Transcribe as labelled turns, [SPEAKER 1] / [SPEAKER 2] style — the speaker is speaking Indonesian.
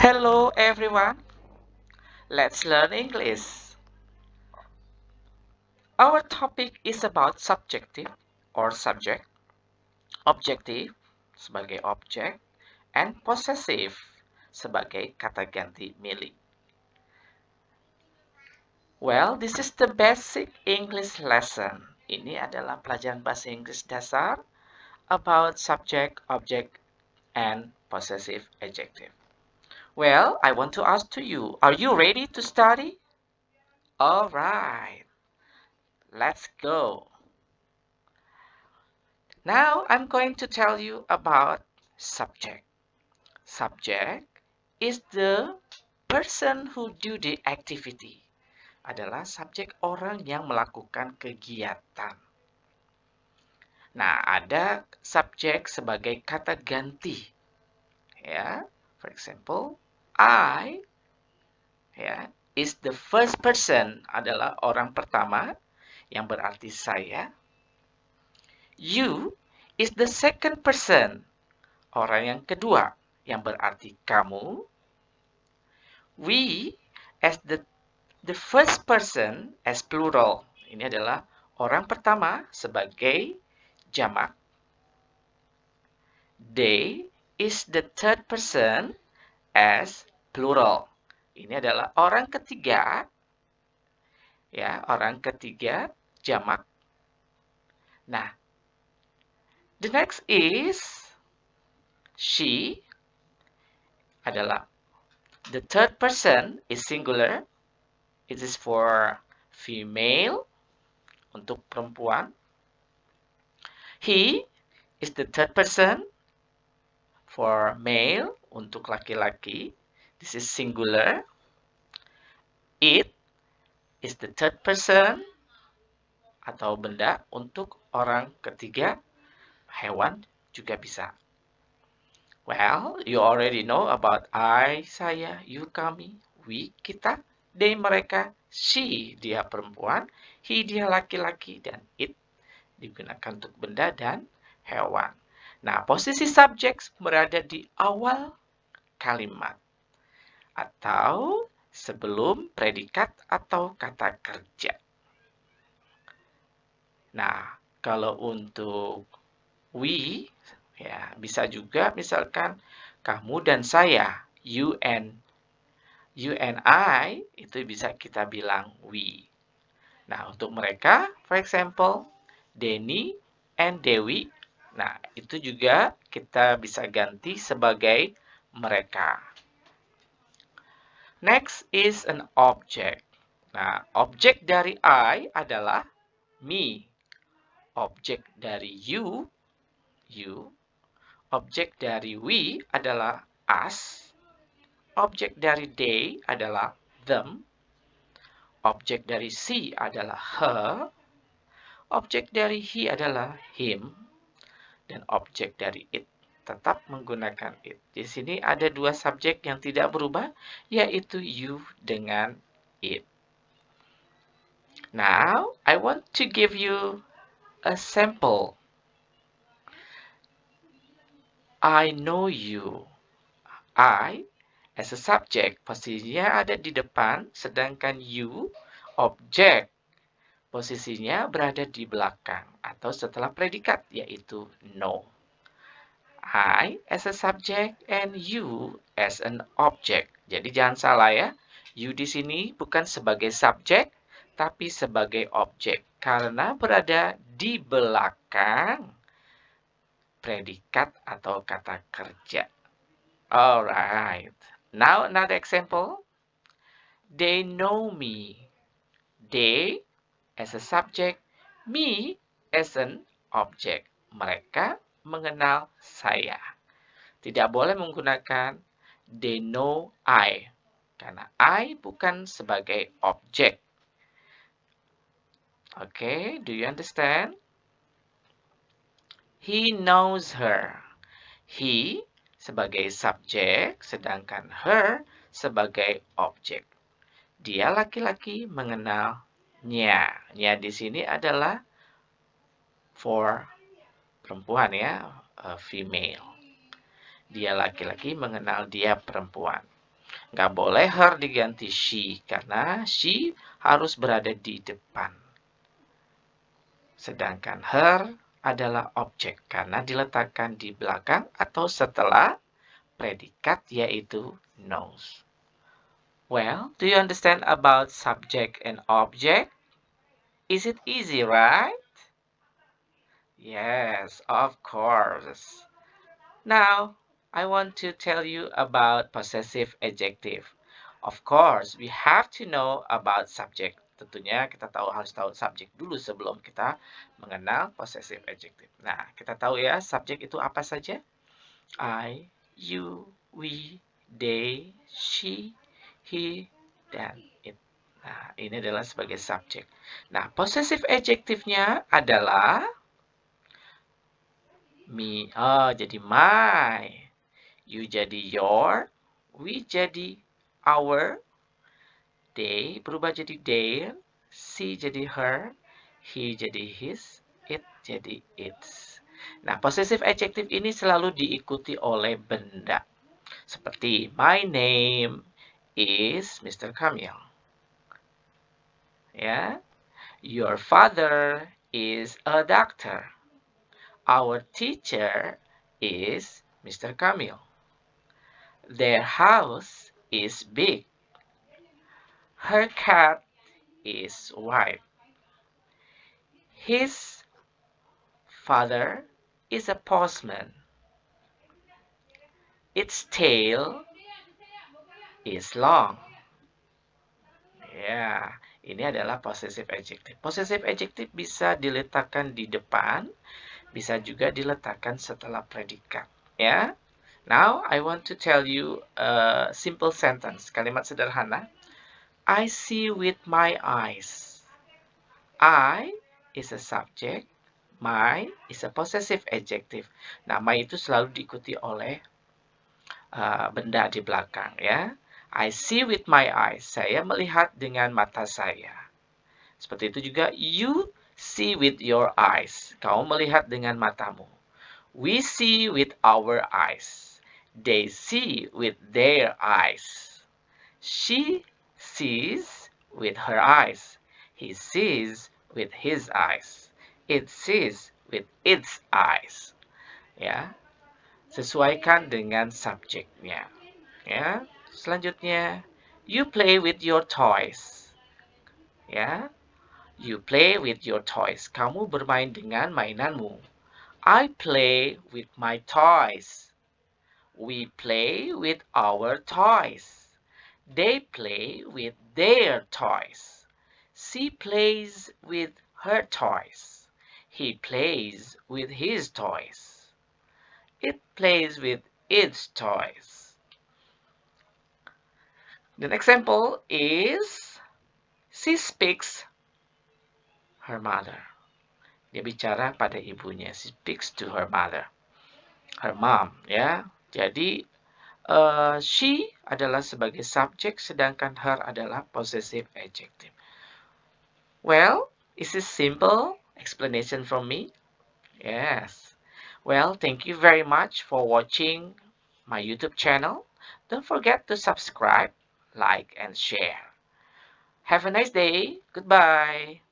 [SPEAKER 1] Hello everyone, let's learn English. Our topic is about subjective or subject, objective sebagai objek, and possessive sebagai kata ganti milik. Well, this is the basic English lesson. Ini adalah pelajaran bahasa Inggris dasar about subject, object, and possessive adjective. Well, I want to ask to you, are you ready to study? All right, let's go. Now I'm going to tell you about subject. Subject is the person who do the activity. Adalah subjek orang yang melakukan kegiatan. Nah, ada subjek sebagai kata ganti. Ya, for example, I ya, is the first person adalah orang pertama yang berarti saya. You is the second person, orang yang kedua yang berarti kamu. We as the first person as plural. Ini adalah orang pertama sebagai jamak. They is the third person as plural. Ini adalah orang ketiga, ya, orang ketiga jamak. Nah, the next is she adalah the third person is singular. It is for female, untuk perempuan. He is the third person for male, untuk laki-laki. This is singular. It is the third person atau benda untuk orang ketiga. Hewan juga bisa. Well, you already know about I, saya, you, kami, we, kita, they, mereka, she, dia perempuan, he, dia laki-laki, dan it digunakan untuk benda dan hewan. Nah, posisi subjek berada di awal kalimat atau sebelum predikat atau kata kerja. Nah, kalau untuk we, ya bisa juga misalkan kamu dan saya, you and I, itu bisa kita bilang we. Nah, untuk mereka, for example, Denny and Dewi, nah itu juga kita bisa ganti sebagai mereka. Next is an object. Nah, objek dari I adalah me. Objek dari you. Objek dari we adalah us. Objek dari they adalah them. Objek dari she adalah her. Objek dari he adalah him. Dan objek dari it tetap menggunakan it. Di sini ada dua subjek yang tidak berubah, yaitu you dengan it. Now, I want to give you a sample. I know you. I as a subject, posisinya ada di depan, sedangkan you, objek, posisinya berada di belakang atau setelah predikat, yaitu know. I as a subject and you as an object. Jadi jangan salah ya. You di sini bukan sebagai subjek, tapi sebagai objek. Karena berada di belakang predikat atau kata kerja. Alright. Now another example. They know me. They as a subject, me as an object. Mereka mengenal saya. Tidak boleh menggunakan they know I. Karena I bukan sebagai objek. Okay, do you understand? He knows her. He sebagai subjek, sedangkan her sebagai objek. Dia laki-laki mengenalnya. Nya di sini adalah for perempuan ya, female. Dia laki-laki mengenal dia perempuan. Nggak boleh her diganti she, karena she harus berada di depan. Sedangkan her adalah objek, karena diletakkan di belakang atau setelah predikat, yaitu knows. Well, do you understand about subject and object? Is it easy, right? Yes, of course. Now, I want to tell you about possessive adjective. Of course, we have to know about subject. Tentunya kita harus tahu subjek dulu sebelum kita mengenal possessive adjective. Nah, kita tahu ya, subjek itu apa saja? I, you, we, they, she, he, dan it. Nah, ini adalah sebagai subjek. Nah, possessive adjective-nya adalah me. Oh, jadi my. You jadi your, we jadi our, they berubah jadi their, she jadi her, he jadi his, it jadi its. Nah, possessive adjective ini selalu diikuti oleh benda. Seperti, my name is Mr. Kamil. Ya, your father is a doctor. Our teacher is Mr. Kamil. Their house is big. Her cat is white. His father is a postman. Its tail is long. Ya, ini adalah possessive adjective. Possessive adjective bisa diletakkan di depan, bisa juga diletakkan setelah predikat. Ya. Now, I want to tell you a simple sentence, kalimat sederhana. I see with my eyes. I is a subject, my is a possessive adjective. Nah, my itu selalu diikuti oleh benda di belakang ya. I see with my eyes. Saya melihat dengan mata saya. Seperti itu juga you see with your eyes. Kamu melihat dengan matamu. We see with our eyes. They see with their eyes. She sees with her eyes. He sees with his eyes. It sees with its eyes. Ya, sesuaikan dengan subjeknya. Ya, selanjutnya, you play with your toys. Ya, you play with your toys. Kamu bermain dengan mainanmu. I play with my toys. We play with our toys. They play with their toys. She plays with her toys. He plays with his toys. It plays with its toys. The example is she speaks her mother. Dia bicara pada ibunya. She speaks to her mother. Her mom, ya. Jadi she adalah sebagai subjek, sedangkan her adalah possessive adjective. Well, is this simple explanation from me? Yes. Well, thank you very much for watching my YouTube channel. Don't forget to subscribe, like, and share. Have a nice day. Goodbye.